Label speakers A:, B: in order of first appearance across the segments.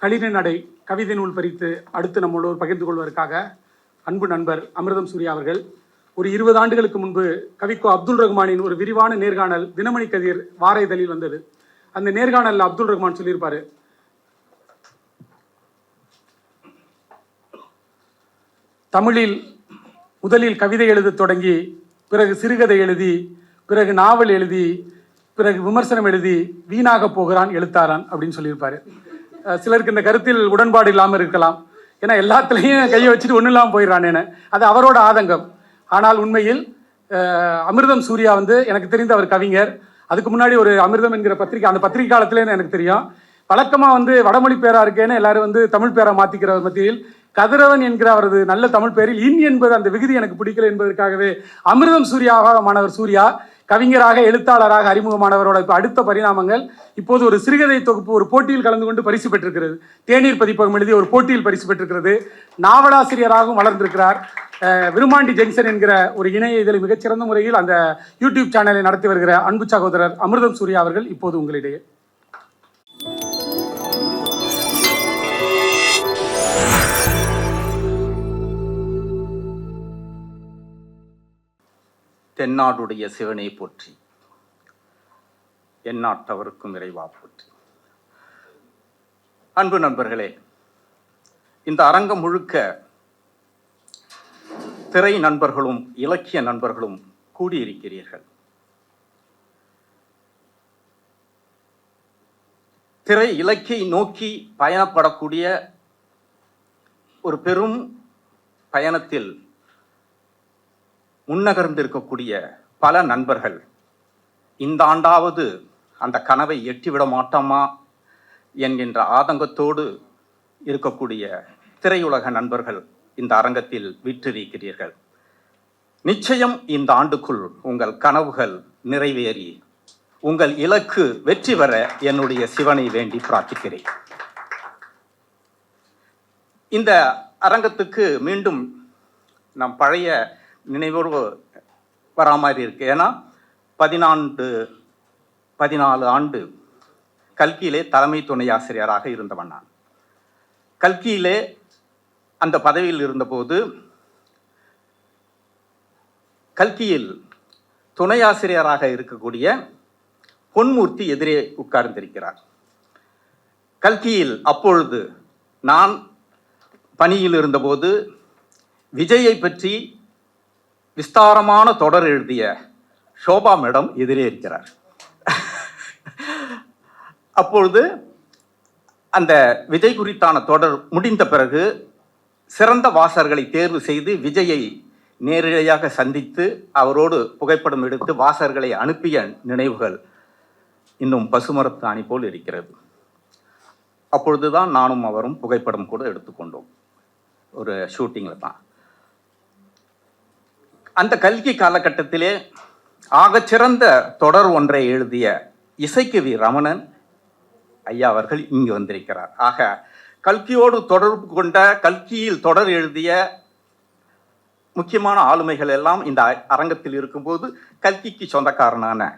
A: கலின நடை கவிதை நூல் பறித்து அடுத்து நம்மளோடு பகிர்ந்து கொள்வதற்காக அன்பு நண்பர் அமிர்தம் சூர்யா அவர்கள் ஒரு 20 ஆண்டுகளுக்கு முன்பு கவிக்கோ அப்துல் ரஹ்மானின் ஒரு விரிவான நேர்காணல் தினமணி கதிர் வார இதழில் வந்தது. அந்த நேர்காணலில் அப்துல் ரஹ்மான் சொல்லியிருப்பாரு, தமிழில் முதலில் கவிதை எழுத தொடங்கி பிறகு சிறுகதை எழுதி பிறகு நாவல் எழுதி பிறகு விமர்சனம் எழுதி வீணாக போகிறான் எழுத்தாரான் அப்படின்னு சொல்லியிருப்பாரு. சிலருக்கு இந்த கருத்தில் உடன்பாடு இல்லாமல் இருக்கலாம். ஏன்னா எல்லாத்துலேயும் கையை வச்சுட்டு ஒன்றும் இல்லாமல் போயிடறானேன்னு, அது அவரோட ஆதங்கம். ஆனால் உண்மையில் அமிர்தம் சூர்யா எனக்கு தெரிந்த அவர் கவிஞர். அதுக்கு முன்னாடி ஒரு அமிர்தம் என்கிற பத்திரிகை, அந்த பத்திரிகை காலத்துலேன்னு எனக்கு தெரியும். வழக்கமாக வடமொழி பேரா இருக்கேன்னு எல்லாரும் தமிழ் பேரா மாற்றிக்கிற மத்தியில் கதிரவன் என்கிற அவரது நல்ல தமிழ் பேரில் இன் என்பது அந்த விகுதி எனக்கு பிடிக்கல என்பதற்காகவே அமிர்தம் சூர்யாவாக மாணவர் சூர்யா கவிஞராக எழுத்தாளராக அறிமுகமானவரோட இப்போ அடுத்த பரிணாமங்கள். இப்போது ஒரு சிறுகதை தொகுப்பு ஒரு போட்டியில் கலந்து கொண்டு பரிசு பெற்றிருக்கிறது. தேநீர் பதிப்பகம் எழுதி ஒரு போட்டியில் பரிசு பெற்றிருக்கிறது. நாவலாசிரியராகவும் வளர்ந்திருக்கிறார். விருமாண்டி ஜங்ஷன் என்கிற ஒரு இணைய இதழை மிகச்சிறந்த முறையில் அந்த யூடியூப் சேனலை நடத்தி வருகிற அன்பு சகோதரர் அமிர்தம் சூர்யா அவர்கள் இப்போது உங்களிடையே.
B: தென்னாடுடைய சிவனை போற்றி, எந்நாட்டவருக்கும் இறைவா போற்றி. அன்பு நண்பர்களே, இந்த அரங்கம் முழுக்க திரை நண்பர்களும் இலக்கிய நண்பர்களும் கூடியிருக்கிறீர்கள். திரை இலக்கியை நோக்கி பயணப்படக்கூடிய ஒரு பெரும் பயணத்தில் முன்னகர்ந்திருக்கக்கூடிய பல நண்பர்கள் இந்த ஆண்டாவது அந்த கனவை எட்டிவிட மாட்டோமா என்கின்ற ஆதங்கத்தோடு இருக்கக்கூடிய திரையுலக நண்பர்கள் இந்த அரங்கத்தில் வீற்றிருக்கிறீர்கள். நிச்சயம் இந்த ஆண்டுக்குள் உங்கள் கனவுகள் நிறைவேறி உங்கள் இலக்கு வெற்றி பெற என்னுடைய சிவனை வேண்டி பிரார்த்திக்கிறேன். இந்த அரங்கத்துக்கு மீண்டும் நம் பழைய நினைவோடு வரா மாதிரி இருக்கு. ஏன்னா 14 ஆண்டு கல்கியிலே தலைமை துணை ஆசிரியராக இருந்தவன் நான். கல்கியிலே அந்த பதவியில் இருந்தபோது கல்கியில் துணை ஆசிரியராக இருக்கக்கூடிய பொன்மூர்த்தி எதிரே உட்கார்ந்திருக்கிறார். கல்கியில் அப்பொழுது நான் பணியில் இருந்தபோது விஜயை பற்றி விஸ்தாரமான தொடர் எழுதிய ஷோபா மேடம் எதிரே இருக்கிறார். அப்பொழுது அந்த விஜய் குறித்தான தொடர் முடிந்த பிறகு சிறந்த வாசகர்களை தேர்வு செய்து விஜயை நேரடியாக சந்தித்து அவரோடு புகைப்படம் எடுத்து வாசகர்களை அனுப்பிய நினைவுகள் இன்னும் பசுமரத்தாணி போல் இருக்கிறது. அப்பொழுதுதான் நானும் அவரும் புகைப்படம் கூட எடுத்துக்கொண்டோம், ஒரு ஷூட்டிங்கில் தான். அந்த கல்கி காலகட்டத்திலே ஆகச்சிறந்த தொடர் ஒன்றை எழுதிய இசைக்கவி ரமணன் ஐயா அவர்கள் இங்கு வந்திருக்கிறார். ஆக கல்கியோடு தொடர்பு கொண்ட கல்கியில் தொடர் எழுதிய முக்கியமான ஆளுமைகள் எல்லாம் இந்த அரங்கத்தில் இருக்கும்போது கல்கிக்கு சொந்தக்காரனான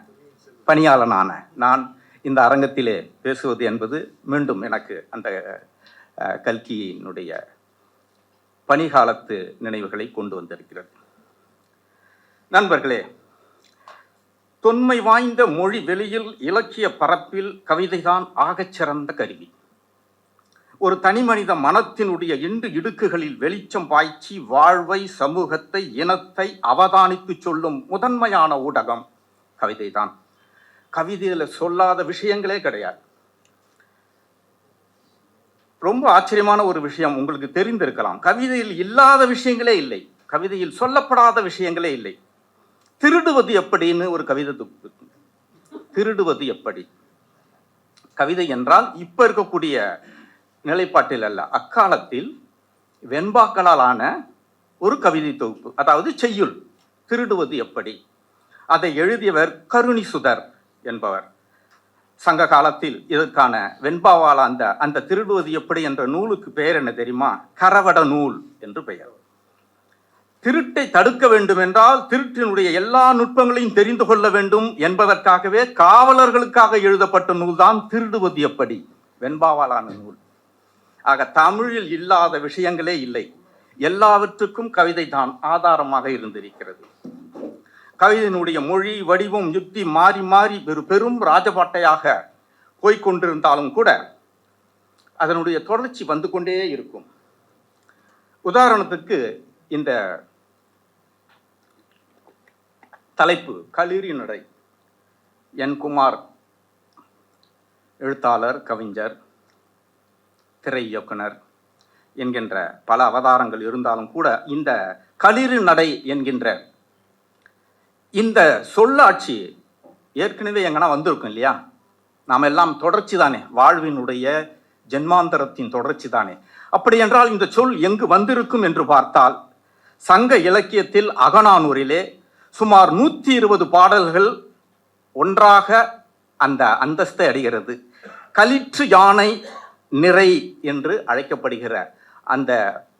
B: பணியாளனான நான் இந்த அரங்கத்திலே பேசுவது என்பது மீண்டும் எனக்கு அந்த கல்கியினுடைய பணிகாலத்து நினைவுகளை கொண்டு வந்திருக்கிறது. நண்பர்களே, தொன்மை வாய்ந்த மொழி வெளியில் இலக்கிய பரப்பில் கவிதைதான் ஆகச்சிறந்த கருவி. ஒரு தனி மனித மனத்தினுடைய இண்டு இடுக்குகளில் வெளிச்சம் பாய்ச்சி வாழ்வை, சமூகத்தை, இனத்தை அவதானித்து சொல்லும் முதன்மையான ஊடகம் கவிதைதான். கவிதையில் சொல்லாத விஷயங்களே கிடையாது. ரொம்ப ஆச்சரியமான ஒரு விஷயம் உங்களுக்கு தெரிந்திருக்கலாம், கவிதையில் இல்லாத விஷயங்களே இல்லை, கவிதையில் சொல்லப்படாத விஷயங்களே இல்லை. திருடுவது எப்படின்னு ஒரு கவிதை தொகுப்பு. திருடுவது எப்படி? கவிதை என்றால் இப்ப இருக்கக்கூடிய நிலைப்பாட்டில் அல்ல, அக்காலத்தில் வெண்பாக்களால் ஆன ஒரு கவிதை தொகுப்பு, அதாவது செய்யுள். திருடுவது எப்படி? அதை எழுதியவர் கருணிசுதர் என்பவர். சங்க காலத்தில் இதற்கான வெண்பாவால் அந்த திருடுவது எப்படி என்ற நூலுக்கு பெயர் என்ன தெரியுமா? கரவட நூல் என்று பெயர். திருட்டை தடுக்க வேண்டும் என்றால் திருட்டினுடைய எல்லா நுட்பங்களையும் தெரிந்து கொள்ள வேண்டும் என்பதற்காகவே காவலர்களுக்காக எழுதப்பட்ட நூல் தான் திருடுவது எப்படி, வெண்பாவாலான நூல். ஆக தமிழில் இல்லாத விஷயங்களே இல்லை. எல்லாவற்றுக்கும் கவிதை தான் ஆதாரமாக இருந்திருக்கிறது. கவிதையினுடைய மொழி வடிவம் யுக்தி மாறி மாறி பெரும் ராஜபாட்டையாக போய்கொண்டிருந்தாலும் கூட அதனுடைய தொடர்ச்சி வந்து கொண்டே இருக்கும். உதாரணத்துக்கு இந்த தலைப்பு களிறு நடை. என். குமார் எழுத்தாளர், கவிஞர், திரை இயக்குனர் என்கின்ற பல அவதாரங்கள் இருந்தாலும் கூட இந்த களிறு நடை என்கின்ற இந்த சொல்லாட்சி ஏற்கனவே எங்கன்னா வந்திருக்கும் இல்லையா? நாம் எல்லாம் தொடர்ச்சி தானே, வாழ்வினுடைய ஜென்மாந்தரத்தின் தொடர்ச்சி தானே. அப்படி என்றால் இந்த சொல் எங்கு வந்திருக்கும் என்று பார்த்தால் சங்க இலக்கியத்தில் அகநானூரிலே சுமார் 120 பாடல்கள் ஒன்றாக அந்த அந்தஸ்தை அடைகிறது. களிற்று யானை நிறை என்று அழைக்கப்படுகிற அந்த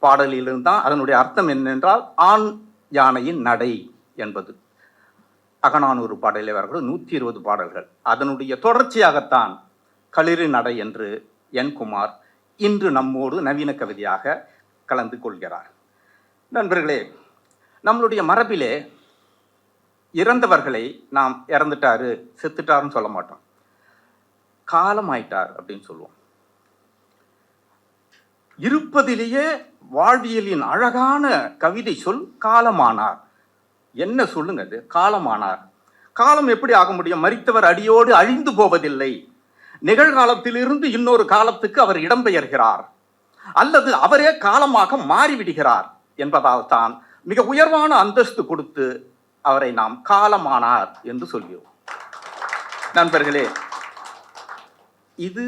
B: பாடலிலிருந்து தான் அதனுடைய அர்த்தம் என்னென்றால் ஆண் யானையின் நடை என்பது. அகநானூறு பாடலில் வரக்கூடிய 120 பாடல்கள் அதனுடைய தொடர்ச்சியாகத்தான் களிறு நடை என்று என். குமார் இன்று நம்மோடு நவீன கவிதையாக கலந்து கொள்கிறார். நண்பர்களே, நம்மளுடைய மரபிலே இறந்தவர்களை நாம் இறந்துட்டாரு செத்துட்டாருன்னு சொல்ல மாட்டோம், காலம் ஆயிட்டார் அப்படின்னு சொல்லுவோம். இருப்பதிலேயே வாழ்வியலின் அழகான கவிதை சொல் காலமானார். என்ன சொல்லுங்க அது? காலமானார். காலம் எப்படி ஆக முடியும்? மரித்தவர் அடியோடு அழிந்து போவதில்லை. நிகழ்காலத்திலிருந்து இன்னொரு காலத்துக்கு அவர் இடம்பெயர்கிறார், அல்லது அவரே காலமாக மாறிவிடுகிறார் என்பதால் தான் மிக உயர்வான அந்தஸ்து கொடுத்து அவரை நாம் காலமானார் என்று சொல்கிறோம். நண்பர்களே, இது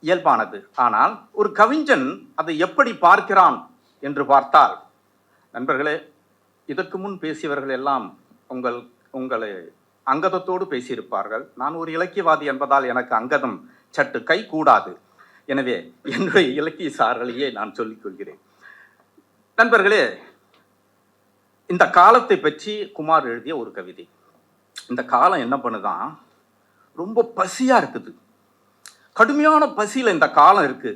B: இயல்பானது. ஆனால் ஒரு கவிஞன் அதை எப்படி பார்க்கிறான் என்று பார்த்தால், நண்பர்களே, இதற்கு முன் பேசியவர்கள் எல்லாம் உங்களை அங்கதத்தோடு பேசியிருப்பார்கள். நான் ஒரு இலக்கியவாதி என்பதால் எனக்கு அங்கதம் சற்று கை கூடாது. எனவே என்னுடைய இலக்கிய சாரலையே நான் சொல்லிக் கொள்கிறேன். நண்பர்களே, இந்த காலத்தை பற்றி குமார் எழுதிய ஒரு கவிதை. இந்த காலம் என்ன பண்ணுதான், ரொம்ப பசியா இருக்குது, கடுமையான பசியில இந்த காலம் இருக்கு.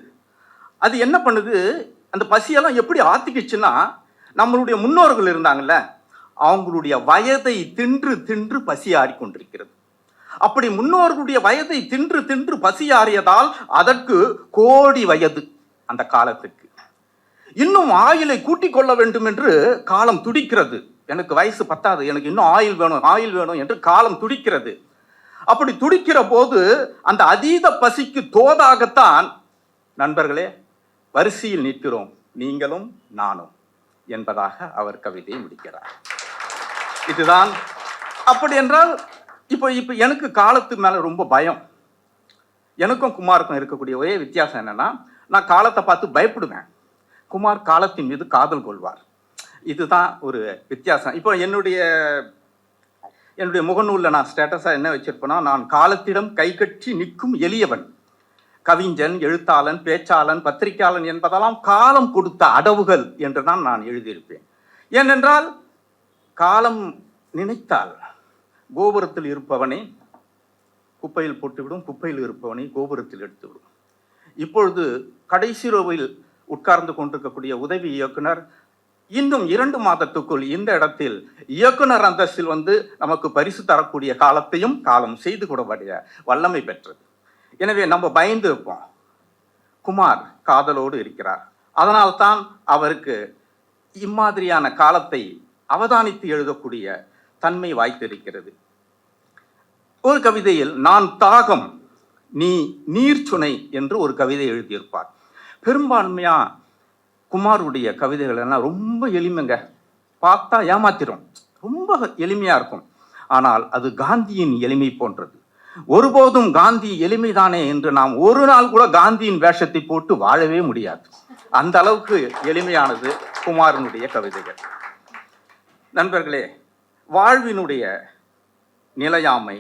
B: அது என்ன பண்ணுது, அந்த பசியெல்லாம் எப்படி ஆத்திக்கிச்சுன்னா, நம்மளுடைய முன்னோர்கள் இருந்தாங்கல்ல, அவங்களுடைய வயதை தின்று தின்று பசியாறி கொண்டிருக்கிறது. அப்படி முன்னோர்களுடைய வயதை தின்று தின்று பசியாறியதால் அதற்கு கோடி வயது அந்த காலத்துக்கு. இன்னும் ஆயுளை கூட்டிக் கொள்ள வேண்டும் என்று காலம் துடிக்கிறது. எனக்கு வயசு பத்தாது, எனக்கு இன்னும் ஆயுள் வேணும் என்று காலம் துடிக்கிறது. அப்படி துடிக்கிற போது அந்த அதீத பசிக்கு தோதாகத்தான் நண்பர்களே வரிசையில் நிற்கிறோம் நீங்களும் நானும் என்பதாக அவர் கவிதையை முடிக்கிறார். இதுதான். அப்படி என்றால் இப்போ எனக்கு காலத்து மேல ரொம்ப பயம். எனக்கும் குமாருக்கும் இருக்கக்கூடிய ஒரே வித்தியாசம் என்னன்னா, நான் காலத்தை பார்த்து பயப்படுவேன், குமார் காலத்தின் மீது காதல் கொள்வார். இதுதான் ஒரு வித்தியாசம். இப்போ என்னுடைய முகநூலில் நான் ஸ்டேட்டஸாக என்ன வச்சிருப்பேன்னா, நான் காலத்திடம் கை கட்டி நிற்கும் எளியவன், கவிஞன், எழுத்தாளன், பேச்சாளன், பத்திரிகையாளன் என்பதெல்லாம் காலம் கொடுத்த அடவுகள் என்று தான் நான் எழுதியிருப்பேன். ஏனென்றால் காலம் நினைத்தால் கோபுரத்தில் இருப்பவனை குப்பையில் போட்டுவிடும், குப்பையில் இருப்பவனை கோபுரத்தில் எடுத்துவிடும். இப்பொழுது கடைசி ரோவில் உட்கார்ந்து கொண்டிருக்கக்கூடிய உதவி இயக்குனர் இன்னும் 2 மாதத்துக்குள் இந்த இடத்தில் இயக்குனர் அந்தஸ்தில் நமக்கு பரிசு தரக்கூடிய காலத்தையும் காலம் செய்து கூடக்கூடிய வல்லமை பெற்றது. எனவே நம்ம பயந்து இருப்போம். குமார் காதலோடு இருக்கிறார். அதனால்தான் அவருக்கு இம்மாதிரியான காலத்தை அவதானித்து எழுதக்கூடிய தன்மை வாய்த்திருக்கிறது. ஒரு கவிதையில் நான் தாகம் நீ நீர்ச்சுனை என்று ஒரு கவிதை எழுதியிருப்பார். பெரும்பான்மையா குமாருடைய கவிதைகள் எல்லாம் ரொம்ப எளிமைங்க, பார்த்தா ஏமாத்திரும், ரொம்ப எளிமையா இருக்கும். ஆனால் அது காந்தியின் எளிமை போன்றது. ஒருபோதும் காந்தி எளிமைதானே என்று நாம் ஒரு நாள் கூட காந்தியின் வேஷத்தை போட்டு வாழவே முடியாது. அந்த அளவுக்கு எளிமையானது குமாரனுடைய கவிதைகள். நண்பர்களே, வாழ்வினுடைய நிலையாமை,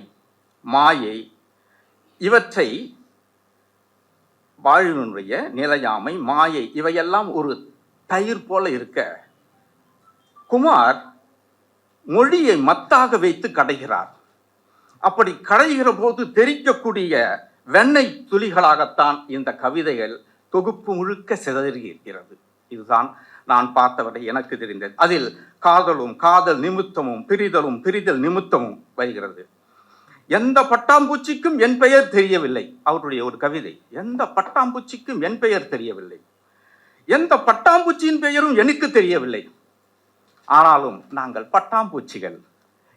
B: மாயை, இவற்றை வாழ்வினுடைய நிலையாமை, மாயை இவையெல்லாம் ஒரு தயிர் போல இருக்க, குமார் மொழியை மத்தாக வைத்து கடைகிறார். அப்படி கடைகிற போது தெரிக்கக்கூடிய வெண்ணெய் துளிகளாகத்தான் இந்த கவிதைகள் தொகுப்பு முழுக்க சிதறி இருக்கிறது. இதுதான் நான் பார்த்தவரை எனக்கு தெரிந்தது. அதில் காதலும் காதல் நிமித்தமும் பிரிதலும் பிரிதல் நிமித்தமும் வருகிறது. எந்த பட்டாம்பூச்சிக்கும் என் பெயர் தெரியவில்லை. அவருடைய ஒரு கவிதை. எந்த பட்டாம்பூச்சிக்கும் என் பெயர் தெரியவில்லை, எந்த பட்டாம்பூச்சியின் பெயரும் எனக்கு தெரியவில்லை, ஆனாலும் நாங்கள் பட்டாம்பூச்சிகள்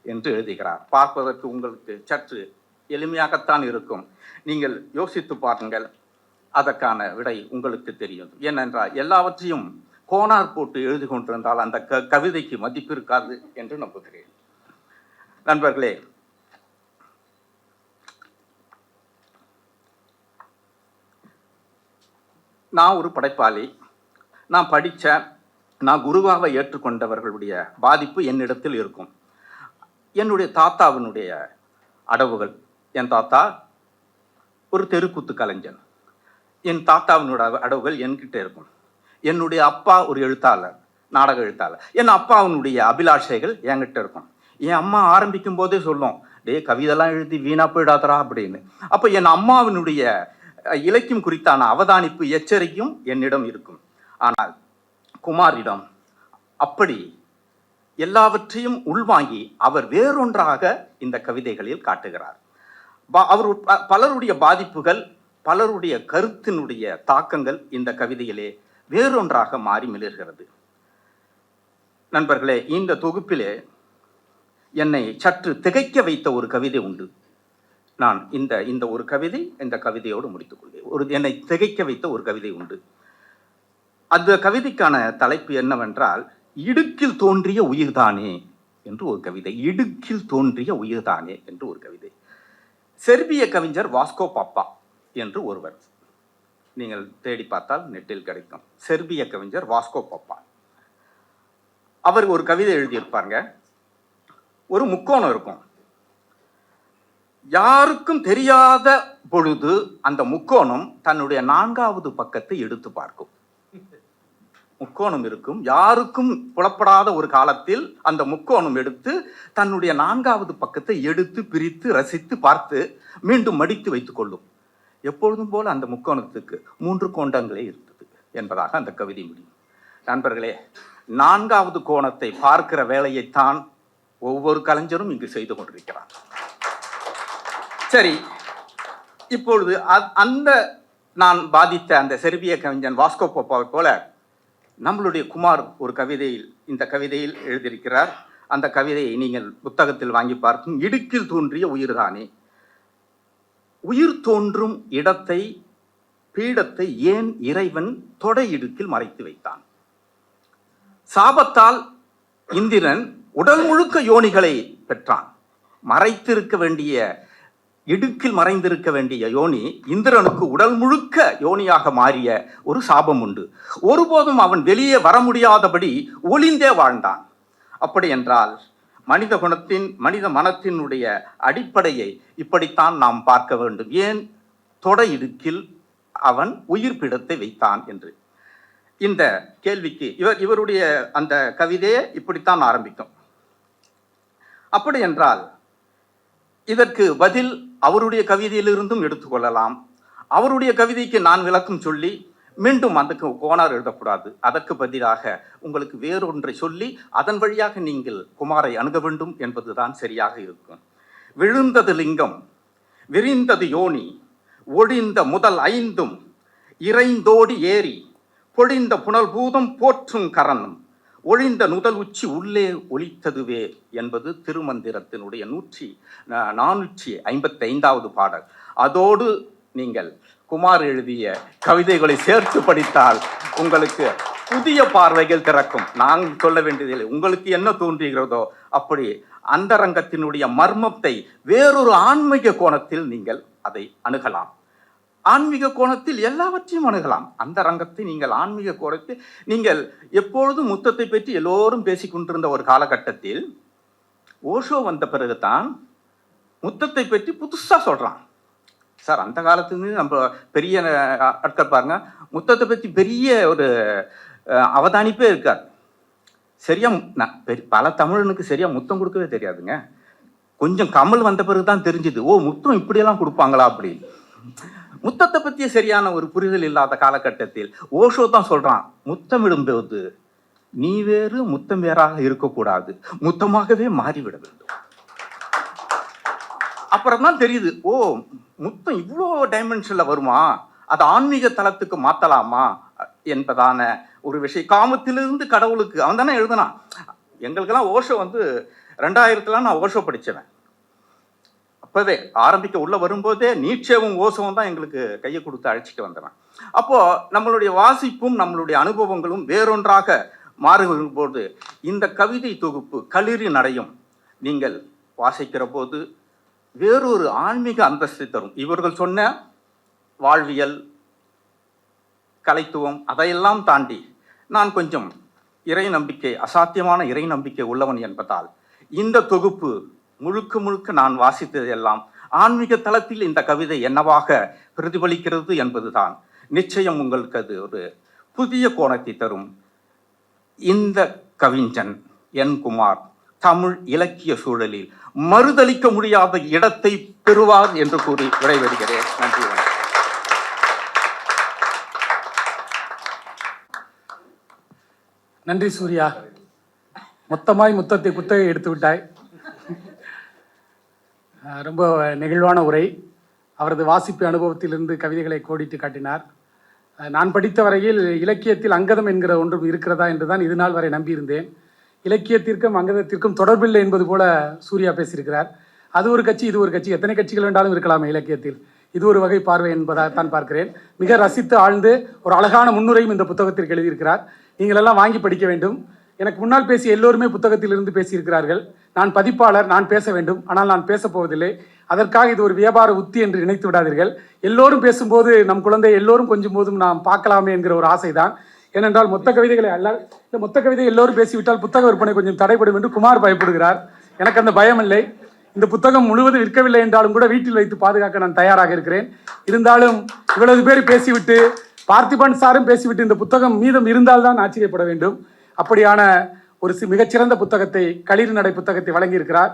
B: என்று எழுதுகிறார். பார்ப்பதற்கு உங்களுக்கு சற்று எளிமையாகத்தான் இருக்கும். நீங்கள் யோசித்து பாருங்கள், அதற்கான விடை உங்களுக்கு தெரியும். ஏனென்றால் எல்லாவற்றையும் கோனார் போட்டு எழுதி கொண்டிருந்தால் அந்த கவிதைக்கு மதிப்பு இருக்காது என்று நம்புகிறேன். நண்பர்களே, நான் ஒரு படைப்பாளி. நான் படித்த, நான் குருவாக ஏற்றுக்கொண்டவர்களுடைய பாதிப்பு என்னிடத்தில் இருக்கும். என்னுடைய தாத்தாவினுடைய அடவுகள். என் தாத்தா ஒரு தெருக்கூத்து கலைஞன். என் தாத்தாவினுடைய அடவுகள் என்கிட்ட இருக்கும். என்னுடைய அப்பா ஒரு எழுத்தாளர், நாடக எழுத்தாளர். என் அப்பாவினுடைய அபிலாஷைகள் என்கிட்ட இருக்கும். என் அம்மா ஆரம்பிக்கும் போதே சொல்லும், டே கவிதைலாம் எழுதி வீணா போயிடாதரா அப்படின்னு. அப்போ என் அம்மாவினுடைய இலக்கியம் குறித்தான அவதானிப்பு எச்சரிக்கையும் என்னிடம் இருக்கும். ஆனால் குமாரிடம் அப்படி எல்லாவற்றையும் உள்வாங்கி அவர் வேறொன்றாக இந்த கவிதைகளில் காட்டுகிறார். அவர் பலருடைய பாதிப்புகள், பலருடைய கருத்தினுடைய தாக்கங்கள் இந்த கவிதையிலே வேறொன்றாக மாறி மிளர்கிறது. நண்பர்களே, இந்த தொகுப்பிலே என்னை சற்று திகைக்க வைத்த ஒரு கவிதை உண்டு. நான் இந்த ஒரு கவிதை, இந்த கவிதையோடு முடித்துக் கொள்வேன். என்னை திகைக்க வைத்த ஒரு கவிதை உண்டு. அந்த கவிதைக்கான தலைப்பு என்னவென்றால், இடுக்கில் தோன்றிய உயிர்தானே என்று ஒரு கவிதை. இடுக்கில் தோன்றிய உயிர்தானே என்று ஒரு கவிதை. செர்பிய கவிஞர் வாஸ்கோ பாப்பா என்று ஒருவர், நீங்கள் தேடி பார்த்தால் நெட்டில் கிடைக்கும். செர்பிய கவிஞர் வாஸ்கோ பாப்பா. அவர் ஒரு கவிதை எழுதியிருப்பாருங்க. ஒரு முக்கோணம் இருக்கும். யாருக்கும் தெரியாத பொழுது அந்த முக்கோணம் தன்னுடைய 4வது பக்கத்தை எடுத்து பார்க்கும். முக்கோணம் இருக்கும், யாருக்கும் புலப்படாத ஒரு காலத்தில் அந்த முக்கோணம் எடுத்து தன்னுடைய 4வது பக்கத்தை எடுத்து பிரித்து ரசித்து பார்த்து மீண்டும் மடித்து வைத்துக் கொள்ளும். எப்பொழுதும் போல அந்த முக்கோணத்துக்கு 3 கோணங்களே இருந்தது என்பதாக அந்த கவிதை முடியும். நண்பர்களே, 4வது கோணத்தை பார்க்கிற வேலையைத்தான் ஒவ்வொரு கலைஞரும் இங்கு செய்து கொண்டிருக்கிறார். சரி, இப்பொழுது அந்த நான் பாதித்த அந்த செர்பிய கவிஞன் வாஸ்கோ பாப்பாவை போல நம்மளுடைய குமார் ஒரு கவிதையில், இந்த கவிதையில் எழுதியிருக்கிறார். அந்த கவிதையை நீங்கள் புத்தகத்தில் வாங்கி பார்க்கும். இடுக்கில் தோன்றிய உயிர்தானே. உயிர் தோன்றும் இடத்தை, பீடத்தை ஏன் இறைவன் தொடை இடுக்கில் மறைத்து வைத்தான்? சாபத்தால் இந்திரன் உடல் முழுக்க யோனிகளை பெற்றான். மறைத்திருக்க வேண்டிய, இடுக்கில் மறைந்திருக்க வேண்டிய யோனி இந்திரனுக்கு உடல் முழுக்க யோனியாக மாறிய ஒரு சாபம் உண்டு. ஒருபோதும் அவன் வெளியே வர முடியாதபடி ஒளிந்தே வாழ்ந்தான். அப்படி என்றால் மனித குணத்தின், மனித மனத்தினுடைய அடிப்படையை இப்படித்தான் நாம் பார்க்க வேண்டும். ஏன் தொடை இடுக்கில் அவன் உயிர் பிடத்தை வைத்தான் என்று. இந்த கேள்விக்கு இவருடைய அந்த கவிதையை இப்படித்தான் ஆரம்பிக்கும். அப்படி என்றால் இதற்கு பதில் அவருடைய கவிதையிலிருந்தும் எடுத்துக்கொள்ளலாம். அவருடைய கவிதைக்கு நான் விளக்கம் சொல்லி மீண்டும் அதுக்கு கோனார் எழுதக்கூடாது. அதற்கு பதிலாக உங்களுக்கு வேறொன்றை சொல்லி அதன் வழியாக நீங்கள் குமாரை அணுக வேண்டும் என்பதுதான் சரியாக இருக்கும். விழுந்தது லிங்கம், விரிந்தது யோனி, ஒழிந்த முதல் 5ம் இறைந்தோடி ஏறி, பொழிந்த புனல் பூதம் போற்றும் கரணும், ஒழிந்த நுதல் உச்சி உள்ளே ஒலித்ததுவே என்பது திருமந்திரத்தினுடைய 455வது பாடல். அதோடு நீங்கள் குமார் எழுதிய கவிதைகளை சேர்த்து படித்தால் உங்களுக்கு புதிய பார்வைகள் திறக்கும். நான் சொல்ல வேண்டியதில்லை, உங்களுக்கு என்ன தோன்றுகிறதோ அப்படி அந்தரங்கத்தினுடைய மர்மத்தை வேறொரு ஆன்மீக கோணத்தில் நீங்கள் அதை அணுகலாம். ஆன்மீக கோணத்தில் எல்லாவற்றையும் அணுகலாம். அந்த ரங்கத்தை நீங்கள் ஆன்மீக கோணத்தில், நீங்கள் எப்பொழுதும் முத்தத்தை பற்றி எல்லோரும் பேசிக்கொண்டிருந்த ஒரு காலகட்டத்தில் ஓஷோ வந்த பிறகுதான் முத்தத்தை பற்றி புதுசாக சொல்கிறான். சார், அந்த காலத்துலேருந்து நம்ம பெரிய ஆட்கள் பாருங்க, முத்தத்தை பற்றி பெரிய ஒரு அவதானிப்பே இருக்கார். சரியா பல தமிழனுக்கு சரியா முத்தம் கொடுக்கவே தெரியாதுங்க. கொஞ்சம் கமல் வந்த பிறகு தான் தெரிஞ்சுது, ஓ முத்தம் இப்படியெல்லாம் கொடுப்பாங்களா அப்படின்னு. முத்தத்தை பற்றிய சரியான ஒரு புரிதல் இல்லாத காலகட்டத்தில் ஓஷோ தான் சொல்றான், முத்தமிடும்போது நீ வேறு முத்தம் வேறாக இருக்கக்கூடாது, முத்தமாகவே மாறிவிட வேண்டும். அப்புறம் தான் தெரியுது, ஓ முத்தம் இவ்வளோ டைமென்ஷன்ல வருமா, அது ஆன்மீக தளத்துக்கு மாத்தலாமா என்பதான ஒரு விஷயம். காமத்திலிருந்து கடவுளுக்கு அவன் தானே எழுதுனான். எங்களுக்கெல்லாம் ஓஷோ 2000 நான் ஓஷோ படிச்சவன். அப்பவே ஆரம்பிக்க உள்ள வரும்போதே நீட்சேவும் ஓஷோவும் தான் எங்களுக்கு கையை கொடுத்து அழைச்சிட்டு வந்தவன். அப்போ நம்மளுடைய வாசிப்பும் நம்மளுடைய அனுபவங்களும் வேறொன்றாக மாறும்போது இந்த கவிதை தொகுப்பு களிரி நடையும் நீங்கள் வாசிக்கிற போது வேறொரு ஆன்மீக அந்தஸ்தை தரும். இவர்கள் சொன்ன வாழ்வியல், கலைத்துவம் அதையெல்லாம் தாண்டி நான் கொஞ்சம் இறை நம்பிக்கை, அசாத்தியமான இறை நம்பிக்கை உள்ளவன் என்பதால் இந்த தொகுப்பு முழுக்க முழுக்க நான் வாசித்ததெல்லாம் ஆன்மீக தளத்தில் இந்த கவிதை என்னவாக பிரதிபலிக்கிறது என்பதுதான். நிச்சயம் உங்களுக்கு அது ஒரு புதிய கோணத்தை தரும். இந்த கவிஞன் என். குமார் தமிழ் இலக்கிய சூழலில் மறுதலிக்க முடியாத இடத்தை பெறுவார் என்று கூறி விடைபெறுகிறேன். நன்றி.
A: நன்றி சூர்யா. மொத்தமாய் முத்தத்தை குத்தகை எடுத்து விட்டாய். ரொம்ப நெகிழ்வான உரை. அவரது வாசிப்பு அனுபவத்திலிருந்து கவிதைகளை கோடிட்டு காட்டினார். நான் படித்த வரையில் இலக்கியத்தில் அங்கதம் என்கிற ஒன்றும் இருக்கிறதா என்றுதான் இது நாள் வரை நம்பியிருந்தேன். இலக்கியத்திற்கும் அங்கதத்திற்கும் தொடர்பில்லை என்பது போல சூர்யா பேசியிருக்கிறார். அது ஒரு கட்சி, இது ஒரு கட்சி, எத்தனை கட்சிகள் வேண்டாலும் இருக்கலாமே இலக்கியத்தில். இது ஒரு வகை பார்வை என்பதாகத்தான் பார்க்கிறேன். மிக ரசித்து ஆழ்ந்து ஒரு அழகான முன்னுரையும் இந்த புத்தகத்திற்கு எழுதியிருக்கிறார். நீங்கள் எல்லாம் வாங்கி படிக்க வேண்டும். எனக்கு முன்னால் பேசிய எல்லோருமே புத்தகத்திலிருந்து பேசியிருக்கிறார்கள். நான் பதிப்பாளர், நான் பேச வேண்டும், ஆனால் நான் பேசப் போவதில்லை. அதற்காக இது ஒரு வியாபார உத்தி என்று நினைத்து விடாதீர்கள். எல்லோரும் பேசும்போது நம் குழந்தை எல்லோரும் கொஞ்சம் போதும் நாம் பார்க்கலாமே என்கிற ஒரு ஆசைதான். ஏனென்றால் மொத்த கவிதைகளை அல்ல, இந்த மொத்த கவிதை எல்லோரும் பேசிவிட்டால் புத்தக விற்பனை கொஞ்சம் தடைப்படும் என்று குமார் பயப்படுகிறார். எனக்கு அந்த பயம் இல்லை. இந்த புத்தகம் முழுவதும் விற்கவில்லை என்றாலும் கூட வீட்டில் வைத்து பாதுகாக்க நான் தயாராக இருக்கிறேன். இருந்தாலும் இவ்வளவு பேர் பேசிவிட்டு, பார்த்திபன் சாரும் பேசிவிட்டு இந்த புத்தகம் மீதம் இருந்தால்தான் ஆச்சரியப்பட வேண்டும். அப்படியான ஒரு மிகச்சிறந்த புத்தகத்தை, களிறு நடை புத்தகத்தை வழங்கியிருக்கிறார்.